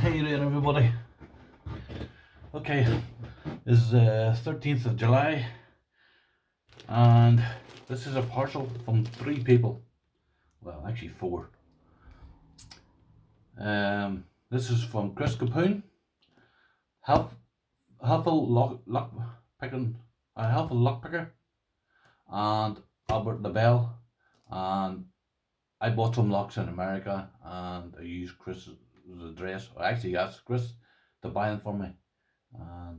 How you doing, everybody? Okay, this is 13th of July, and this is a parcel from 3 people. Well, actually 4. This is from Chris Capune, helpful lock picking, a helpful lock picker, and Albert Lebel, and I bought some locks in America, and I used Chris's address. I actually asked Chris to buy them for me, and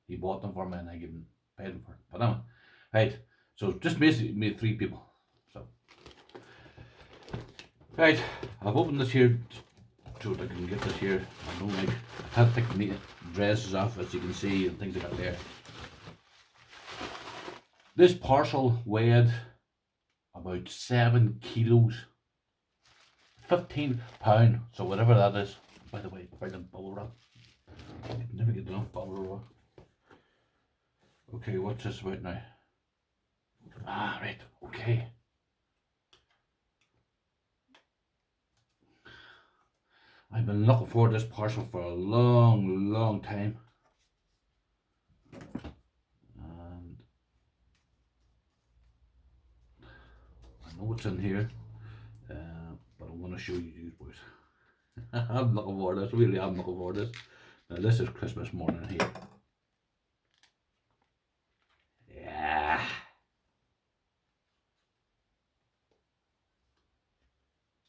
he bought them for me, and I gave him paid him for it. But anyway, right. So just basically made 3 people. So right, I've opened this here so that I can get this here. I don't like I had to take the dresses off, as you can see, and things like that there. This parcel weighed about 7 kilos, £15. So whatever that is. By the way, brilliant bubble wrap. I can never get enough bubble wrap. Okay, what's this about now? Ah, right, okay. I've been looking for this parcel for a long time. And I know what's in here, but I'm going to show you these boys. I'm looking for this, really I'm looking for this. Now this is Christmas morning here. Yeah.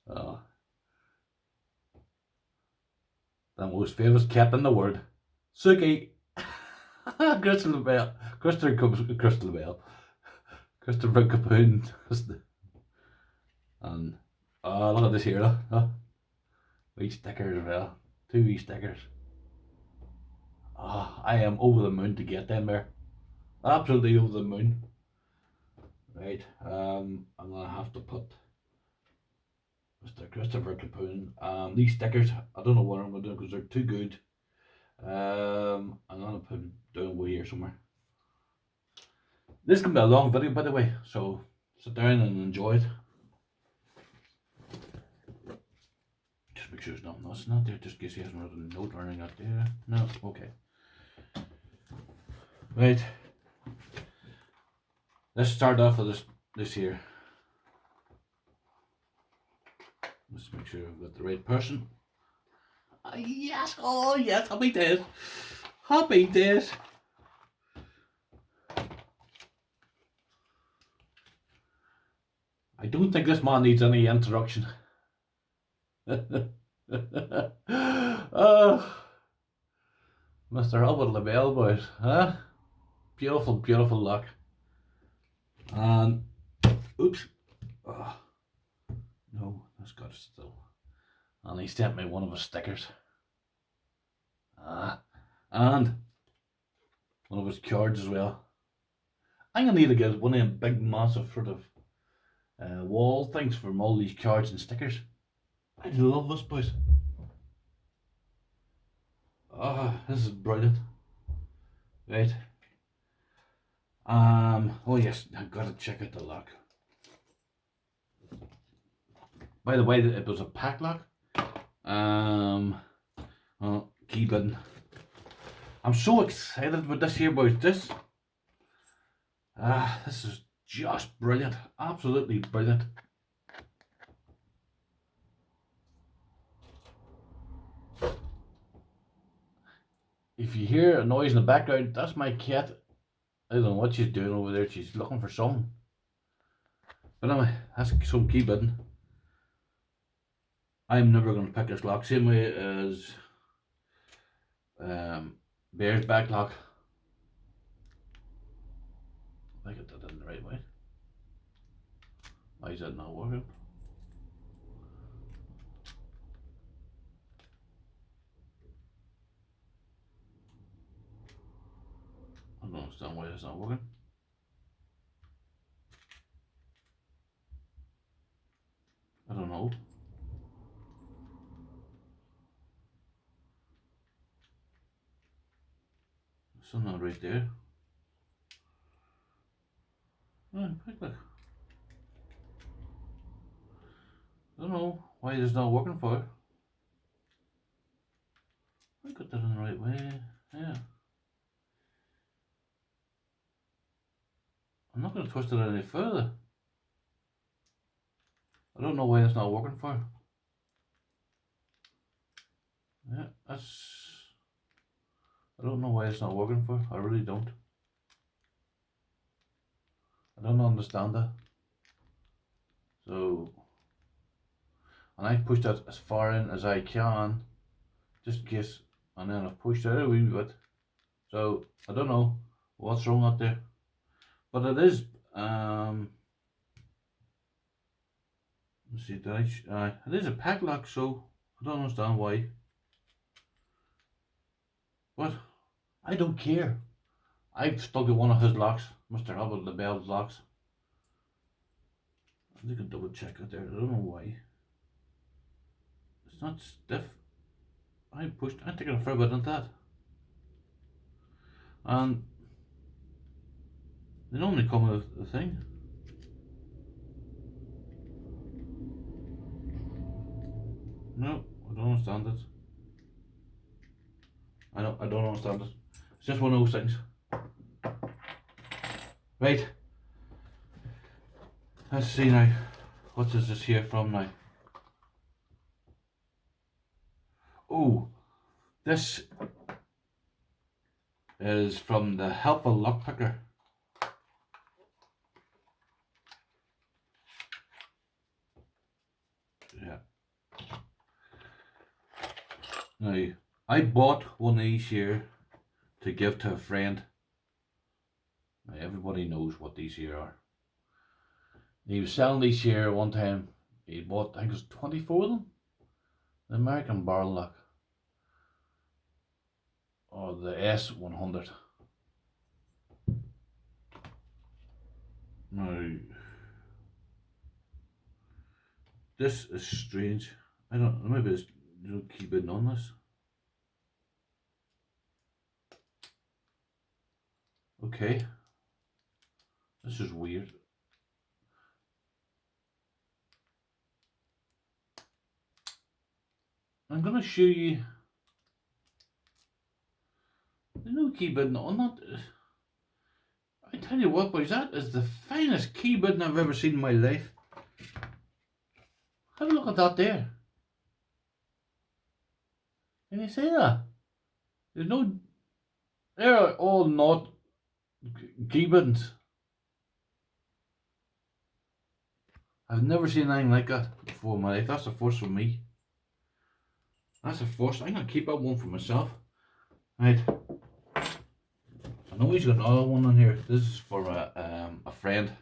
Oh. The most famous cat in the world. Suki. Crystal Lebel. Christopher Capone. And look at this here, look. Wee stickers as well. 2 wee stickers. I am over the moon to get them there. Absolutely over the moon. Right, I'm gonna have to put Mr. Christopher Capune. These stickers, I don't know what I'm gonna do because they're too good. I'm gonna put them down over here somewhere. This can be a long video, by the way, so sit down and enjoy it. Just make sure it's not there, just in case he hasn't wrote a note or anything out there. No, okay. Right. Let's start off with this here. Let's make sure I've got the right person. Yes, oh yes, happy days. Happy days. I don't think this man needs any introduction. Mr. Albert Lebel, boys, huh? Beautiful, beautiful luck. And oops, no, that's got it still. And he sent me one of his stickers. And one of his cards as well. I'm gonna need to get one of them big, massive sort of wall things from all these cards and stickers. I love this, boys. This is brilliant. Right. Oh yes, I've got to check out the lock. By the way, it was a pack lock. Key button. I'm so excited about this here, boys. This is just brilliant. Absolutely brilliant. If you hear a noise in the background, that's my cat. I don't know what she's doing over there. She's looking for something. But anyway, that's some key button. I'm never going to pick this lock. Same way as Bear's back lock. I get that in the right way. Why is that not working? I don't understand why it's not working. I don't know. It's not right there. Oh, quick look. I don't know why it's not working for it. got that in the right way. Yeah. I'm not going to twist it any further. I don't know why it's not working for. Yeah, that's... I don't know why it's not working for. I really don't. I don't understand that. So... And I pushed that as far in as I can. Just in case. And then I've pushed it out a wee bit. So, I don't know what's wrong out there. But it is... let's see, it is a pack lock, so I don't understand why. But I don't care. I've stuck at one of his locks, Mr. Lebel's locks. I think I can double check it there. I don't know why. It's not stiff. I'm taking a fair bit on that. And they normally come with a thing. No, I don't understand it. I don't understand it. It's just one of those things. Right. Let's see now. What is this here from now? Oh, this is from the Helpful Lockpicker. Yeah. Now, I bought one of these here to give to a friend. Now, everybody knows what these here are. He was selling these here one time. He bought, I think it was 24 of them. The American barrel lock. Or the S100. Now, this is strange. I don't know, maybe it's no keybind on this. Okay. This is weird. I'm gonna show you. There's no keybind on that. I tell you what, boys, that is the finest keybind I've ever seen in my life. Have a look at that there. Can you see that? There's no... They're all not keybinds. I've never seen anything like that before in my life. That's the first for me. That's the first. I'm going to keep that one for myself. Right. I know he's got another one on here. This is for a friend.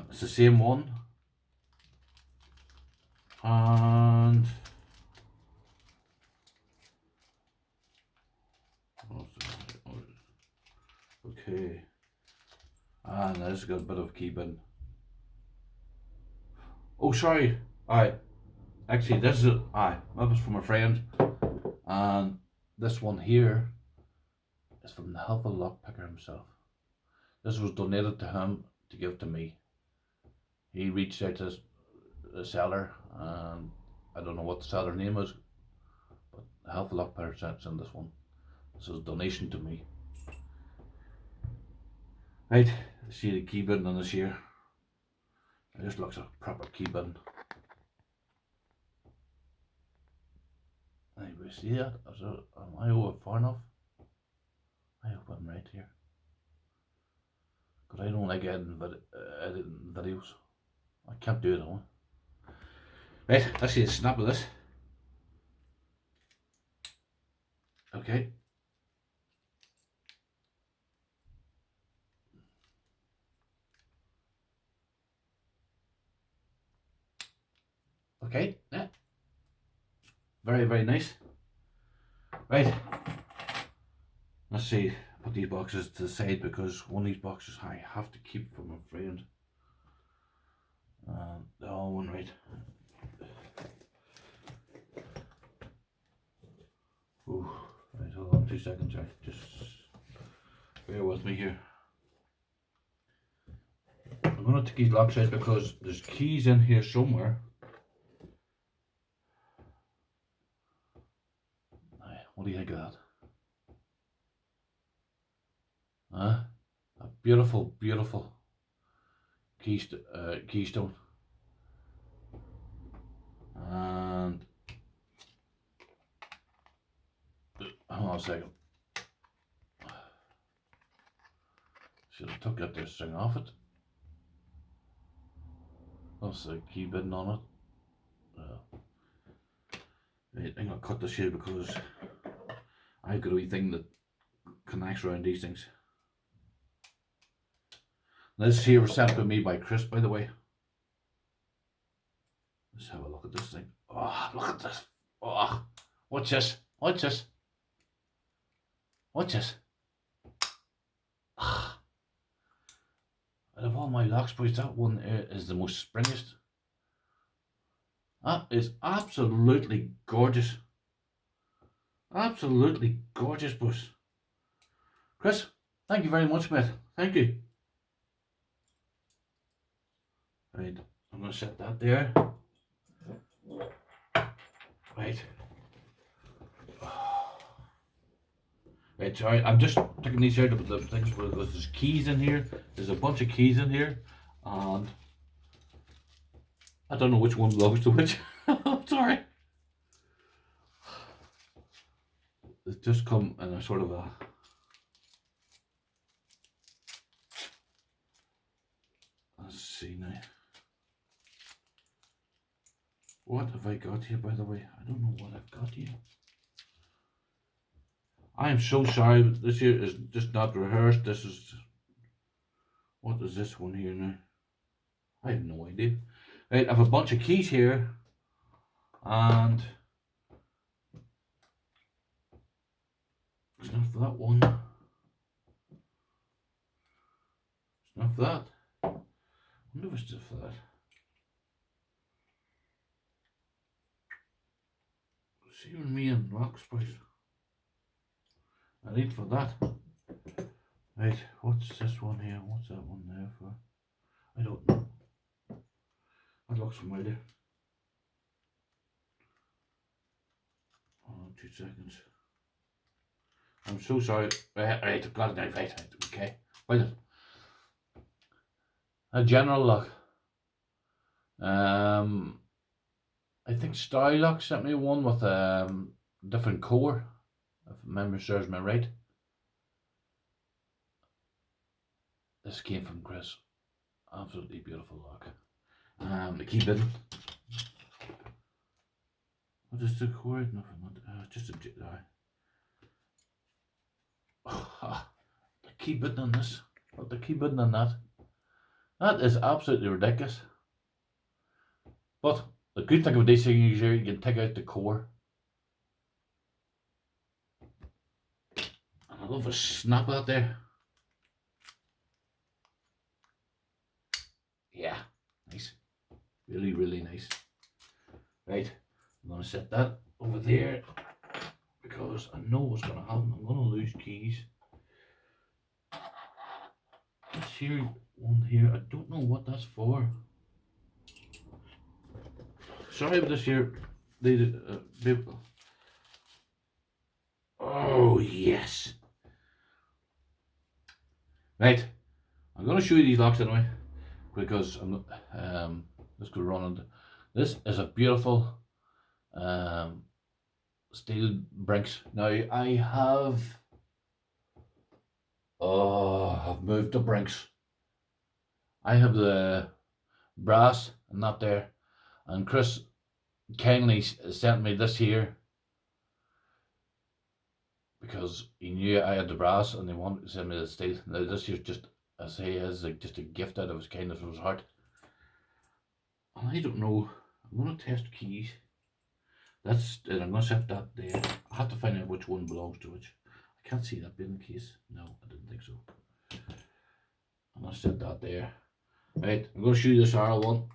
It's the same one. And... okay. And this has got a bit of keybind. Oh, sorry. Aye. Actually, this is... Aye. That was from a friend. And this one here is from the Helpful Lockpicker himself. This was donated to him to give to me. He reached out to the seller, and I don't know what the seller's name is, but the Helpful Lockpicker sent this one. This is a donation to me. Right, see the keybind on this here. It just looks like a proper keybind. Anybody see that? Am I over far enough? I hope I'm right here. Because I don't like editing videos. I can't do it all. Right, let's see a snap of this. Okay. Okay, yeah. Very, very nice. Right. Let's see, put these boxes to the side because one of these boxes I have to keep for my friend. The other one, right. Ooh, right, hold on 2 seconds, right. Just bear with me here. I'm going to take these locks out because there's keys in here somewhere. What do you think of that? Huh? A beautiful, beautiful keystone. And hold on a second. Should have took out the string off it. That's the key button on it. Right, I'm gonna cut this here because I've got a wee thing that connects around these things. This here was sent to me by Chris, by the way. Let's have a look at this thing. Oh, look at this. Oh, watch this. Watch this. Watch this. Ah. Out of all my locks, boys, that one is the most springiest. That is absolutely gorgeous. Absolutely gorgeous, boys. Chris, thank you very much, mate. Thank you. Right, I'm going to set that there. Right. Right, sorry, I'm just taking these out of the things because there's keys in here. There's a bunch of keys in here, and I don't know which one belongs to which. I'm sorry. It's just come in a sort of a... Let's see now. What have I got here, by the way? I don't know what I've got here. I am so sorry, this here is just not rehearsed. This is... What is this one here now? I have no idea. Right, I have a bunch of keys here. And... It's not for that one. It's not for that. I wonder if it's just for that. See you and me and rocks, boys. I need for that. Right, what's this one here? What's that one there for? I don't know. That looks familiar. Hold on 2 seconds. I'm so sorry. Right, I've got it now. Right, okay. Wait a minute. A general lock. I think Stylock sent me one with different core, if memory serves me right. This came from Chris. Absolutely beautiful lock. The key button. What is the core? Nothing. Just a the key button on this. What the key button on that? That is absolutely ridiculous. But the good thing about these things here, you can take out the core. And I love a snap of that there. Yeah, nice. Really, really nice. Right, I'm going to set that over there because I know what's going to happen. I'm going to lose keys. This here one here, I don't know what that's for. Sorry about this here. Oh yes. Right, I'm going to show you these locks anyway because I'm just going to run into. This is a beautiful steel brinks. Now I have I've moved the brinks. I have the brass and not there, and Chris kindly sent me this here because he knew I had the brass and they wanted to send me the steel. Now this here's just, I say, is like just a gift out of his kindness of his heart. And I don't know. I'm gonna test keys. That's it. I'm gonna set that there. I have to find out which one belongs to which. I can't see that being the case. No, I didn't think so. I'm gonna set that there. Right, I'm gonna show you this R1.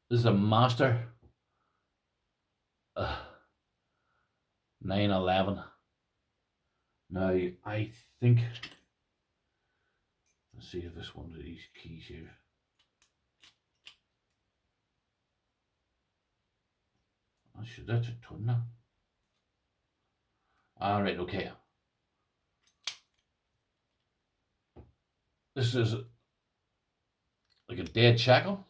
This is a Master 911. Now I think, let's see if this one of these keys here. That's a ton now. Alright, okay. This is like a dead shackle.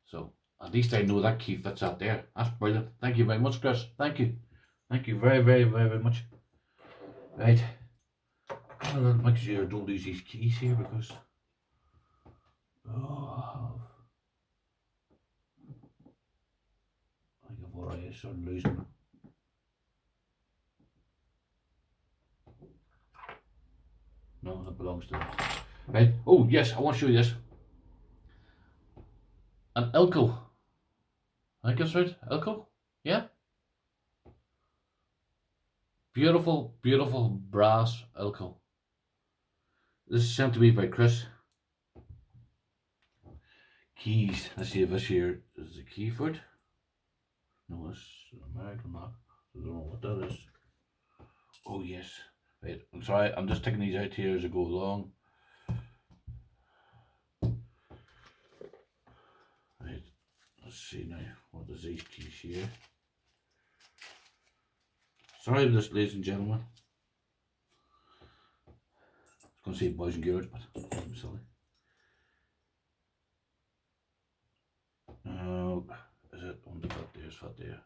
So at least I know that key fits out there. That's brilliant. Thank you very much, Chris. Thank you. Thank you very, very, very, very much. Right. Make sure I don't lose these keys here because I think I've already started losing them. No, that belongs to them. Right. Oh yes, I want to show you this. An Elko. I think that's right. Elko? Yeah. Beautiful, beautiful brass Elko. This is sent to me by Chris. Keys. Let's see if this here is the key for it. No, it's an American lock. I don't know what that is. Oh yes. Right. I'm sorry. I'm just taking these out here as I go along. Right. Let's see now. What is these keys here? Sorry for this, ladies and gentlemen. I was going to say boys and girls, but I'm silly. Is it under that there? Is that there?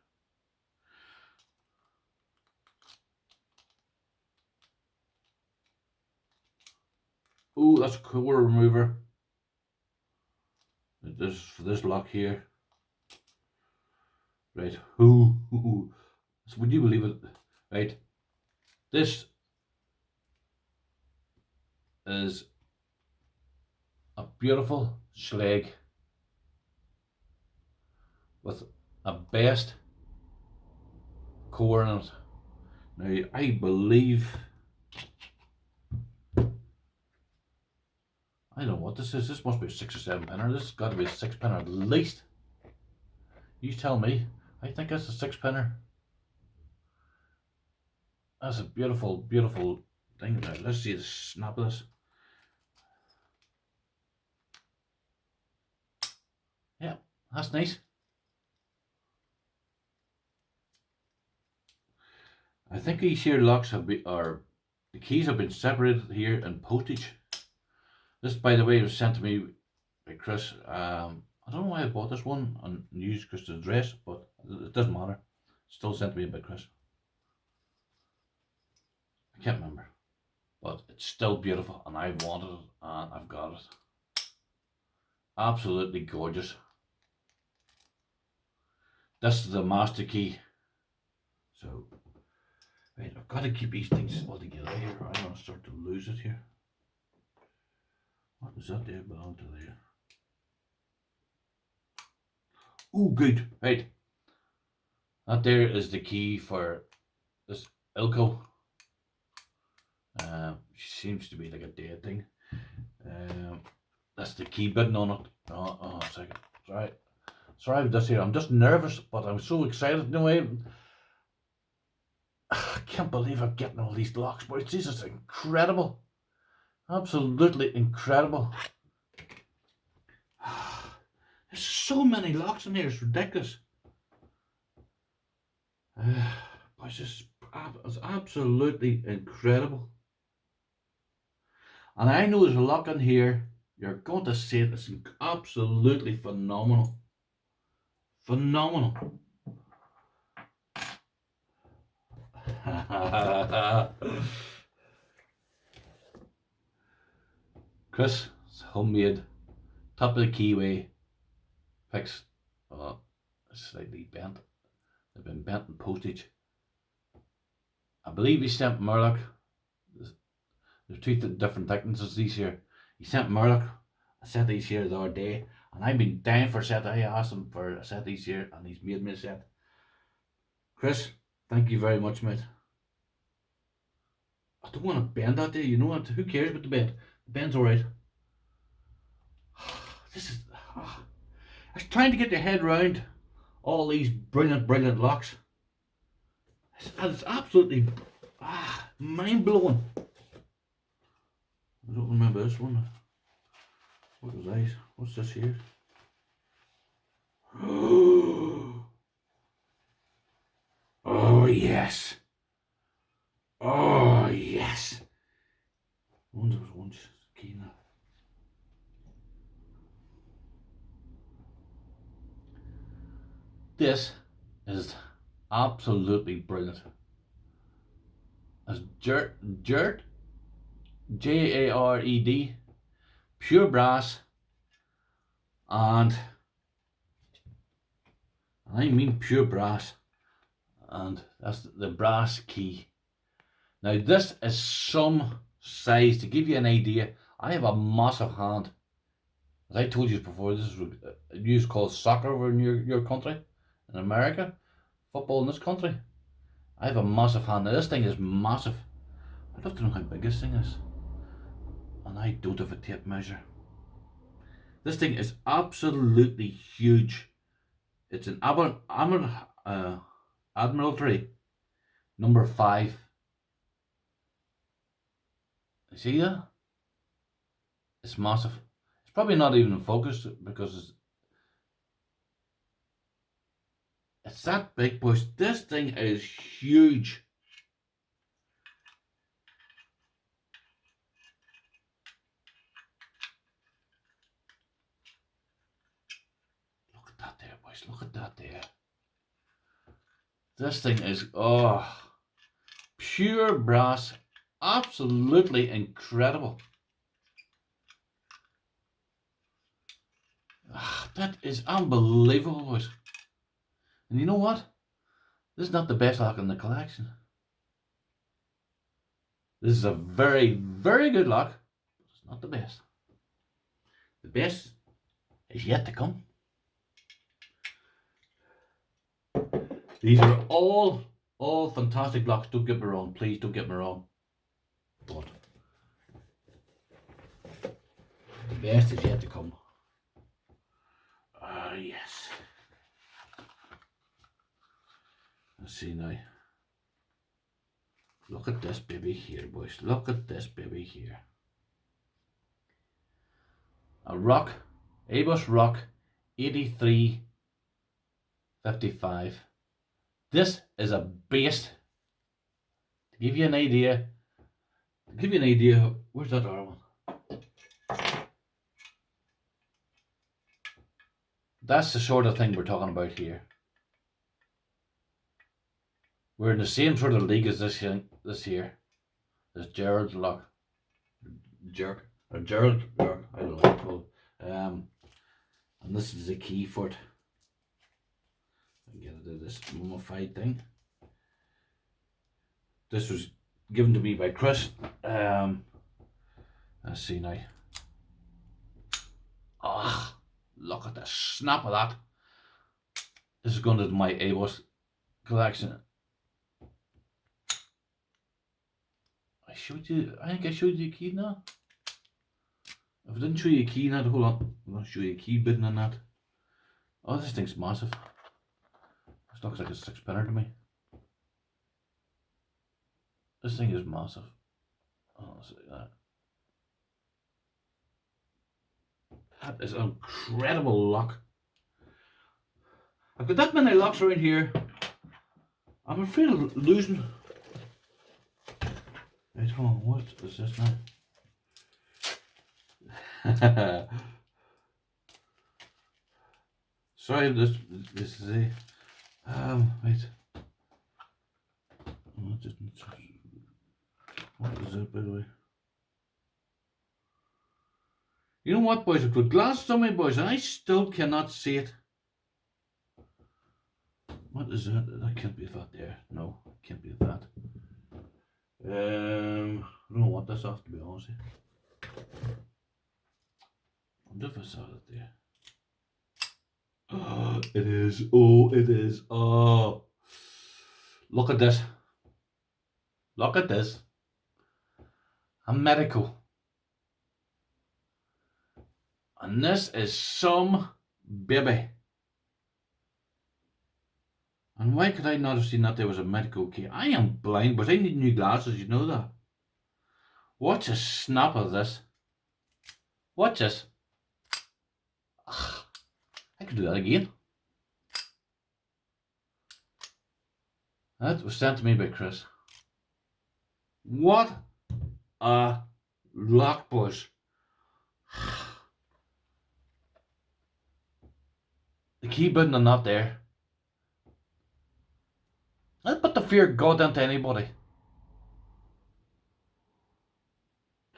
Oh, that's a core remover. This is for this lock here. Right. Ooh. So would you believe it? Right. This is a beautiful slag with a best core in it. Now I believe, I don't know what this is. This must be a 6 or 7 penner. This has got to be a 6 penner at least. You tell me. I think that's a 6 penner. That's a beautiful, beautiful thing. Now let's see the snap of this. Yeah, that's nice. I think these here locks have been, or the keys have been separated here in postage. This, by the way, was sent to me by Chris. I don't know why I bought this one and used Chris's address, but it doesn't matter. Still sent to me by Chris. I can't remember, but it's still beautiful, and I wanted it, and I've got it. Absolutely gorgeous. This is the master key. So, right, I've got to keep these things all together here. I'm going to start to lose it here. What does that there belong to there? Oh, good. Right. That there is the key for this Ilko. Seems to be like a dead thing. That's the key button on it. Oh, a second. Sorry with this here. I'm just nervous, but I'm so excited. No way. I can't believe I'm getting all these locks, boys. This is incredible. Absolutely incredible. There's so many locks in here. It's ridiculous. Boys, it's absolutely incredible. And I know there's a lock in here. You're going to see it. It's absolutely phenomenal. Phenomenal. Chris, it's homemade. Top of the keyway. Picks. Slightly bent. They've been bent in postage. I believe he sent Murdoch. There's two different thicknesses these here. He sent Murdoch a set of these here the other day, and I've been dying for a set. I asked him for a set of these here, and he's made me a set. Chris, thank you very much, mate. I don't want to bend that day, you know what? Who cares about the bend? The bend's alright. This is. I was trying to get your head round all these brilliant, brilliant locks. It's absolutely mind blowing. I don't remember this one. What was that? What's this here? yes. Oh, yes. One key now. This is absolutely brilliant. It's Jared, Jared, pure brass, and I mean pure brass, and that's the brass key. Now this is some size. To give you an idea, I have a massive hand. As I told you before, this is used called soccer over in your country, in America. Football in this country. I have a massive hand. Now this thing is massive. I'd love to know how big this thing is. And I don't have a tape measure. This thing is absolutely huge. It's an Admiralty number 5. You see that? It's massive. It's probably not even in focus because it's that big, boys. This thing is huge. Look at that there, boys. Look at that there. This thing is, pure brass. Absolutely incredible. That is unbelievable, boys. And you know what? This is not the best lock in the collection. This is a very, very good lock. But it's not the best. The best is yet to come. These are all fantastic locks. Don't get me wrong. Please don't get me wrong. But the best is yet to come. Yes. Let's see now. Look at this baby here, boys. Look at this baby here. A Rock, Abus Rock 8355. This is a beast. To give you an idea, where's that other one? That's the sort of thing we're talking about here. We're in the same sort of league as this here. This Gerald lock. Gerald lock, I don't know what it's called. And this is the key for it. I can get it to this mummified thing. This was given to me by Chris. Let's see now. Look at the snap of that. This is going to my AWOS collection. I think I showed you a key now. If I didn't show you a key now, hold on. I'm going to show you a key bidding on that. Oh, this thing's massive. This looks like a 6-penner to me. This thing is massive. Oh, let's see that. That is an incredible lock. I've got that many locks around here. I'm afraid of losing. Right, hold on, what is this now? Sorry, this is a wait. What is it, by the way? You know what, boys? I've got glasses on me, boys, and I still cannot see it. What is that? That can't be that there. No, it can't be that. I don't want this off, to be honest. I wonder if I saw it there. Oh, it is. Oh, it is. Oh, look at this. Look at this. A medical. And this is some baby. And why could I not have seen that there was a medical key? I am blind, but I need new glasses, you know that. Watch the snap of this. Watch this. I could do that again. That was sent to me by Chris. What a lock, boys. The key button are not there. That put the fear of God into anybody.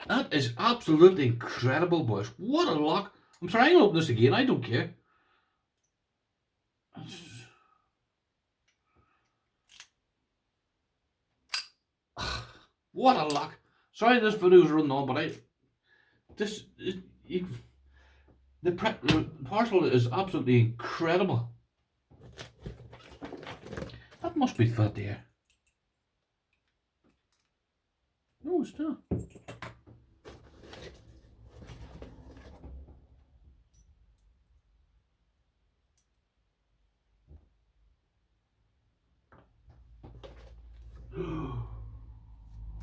That is absolutely incredible, boys. What a lock. I'm sorry, I'm going to open this again. I don't care. What a lock. Sorry this video's running on, but the parcel is absolutely incredible. That must be fit there. No, it's not.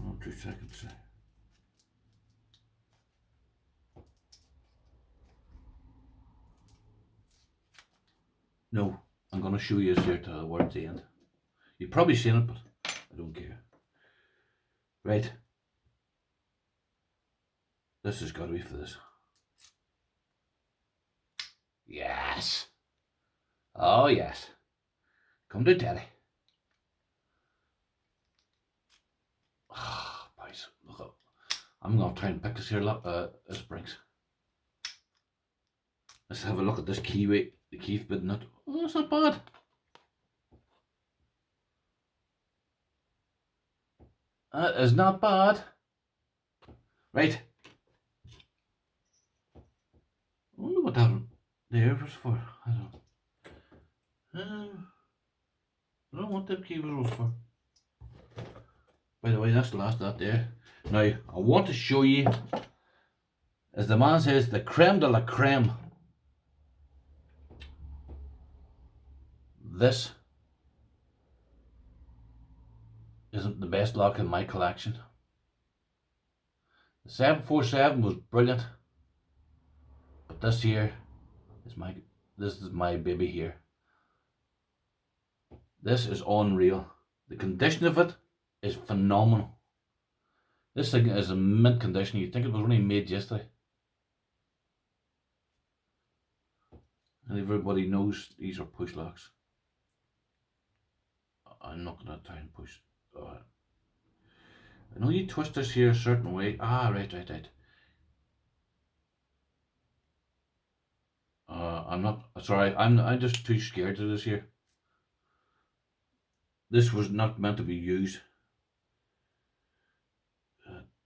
Oh, 2 seconds. No, I'm going to show you this here towards the end. You've probably seen it, but I don't care. Right. This has got to be for this. Yes. Oh, yes. Come to daddy. Ah, boys, look up. I'm going to try and pick this here, springs. Let's have a look at this key weight. The key bit in it. Oh, that's not bad. That is not bad. Right. I wonder what that there was for. I don't know what that key was for. By the way, that's the last of that there. Now, I want to show you, as the man says, the creme de la creme. This isn't the best lock in my collection. The 747 was brilliant, but this here is my baby here. This is unreal. The condition of it is phenomenal. This thing is in mint condition. You'd think it was only made yesterday. And everybody knows these are push locks. I'm not going to try and push. I know you twist this here a certain way. Ah, right. I'm not, sorry, I'm just too scared to this here. This was not meant to be used.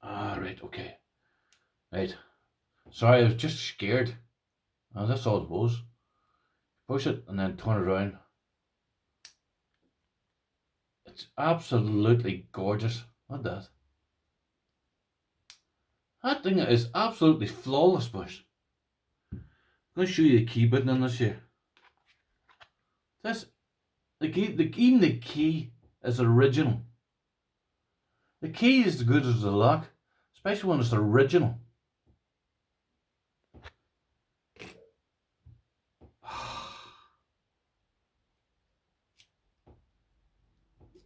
Right, okay. Right. Sorry, I was just scared. Oh, that's all it was. Push it and then turn it around. It's absolutely gorgeous. Look at that. That thing is absolutely flawless, boys. I'm going to show you the key button in this here. This, even the key is original. The key is as good as the lock, especially when it's original.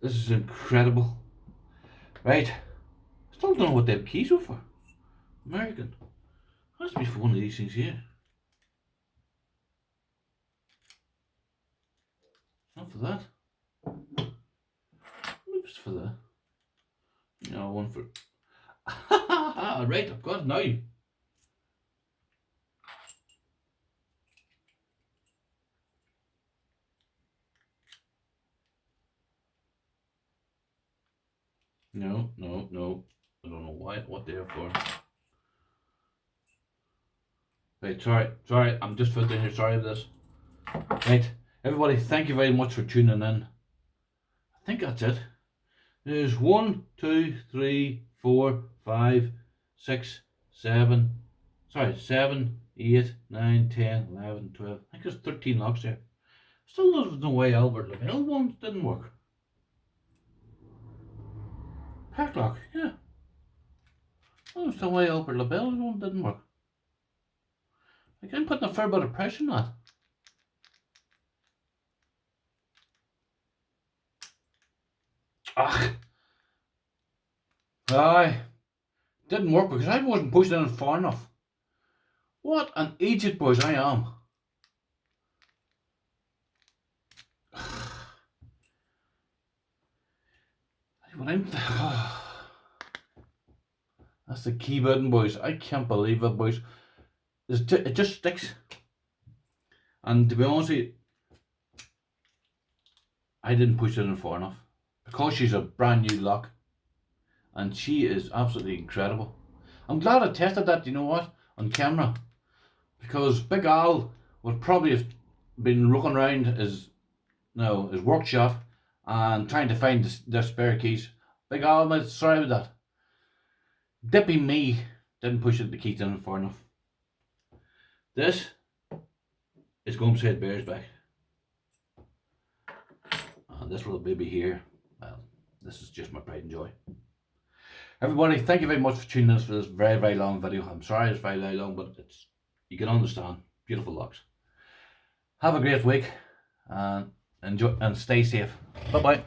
This is incredible. Right. Still don't know what them keys were for. American. Has to be for one of these things here. Not for that. Oops, for that. No, one for. Right, I've got it now. No. I don't know what they're for. Right, sorry, I'm just filtering here, sorry for this. Right, everybody, thank you very much for tuning in. I think that's it. There's 1, 2, 3, 4, 5, 6, 7, 8, 9, 10, 11, 12. I think there's 13 locks there. Still there's no way Albert Lebel one didn't work. Padlock, yeah. Oh, there's no way Albert Lebel one didn't work. Like, I'm putting a fair bit of pressure on that. Ah, aye, didn't work because I wasn't pushing it far enough. What an idiot, boys, I am. When I'm, that's the key button, boys. I can't believe it, boys. It just sticks. And to be honest with you, I didn't push it in far enough because she's a brand new lock, and she is absolutely incredible. I'm glad I tested that. You know what, on camera, because Big Al would probably have been looking around his workshop and trying to find their spare keys. Big Al, mate, sorry about that. Dippy me didn't push it the keys in far enough. This is going to Bears back. And this little baby here, well, this is just my pride and joy. Everybody, thank you very much for tuning in for this very, very long video. I'm sorry it's very, very long, but you can understand. Beautiful locks. Have a great week and enjoy and stay safe. Bye bye.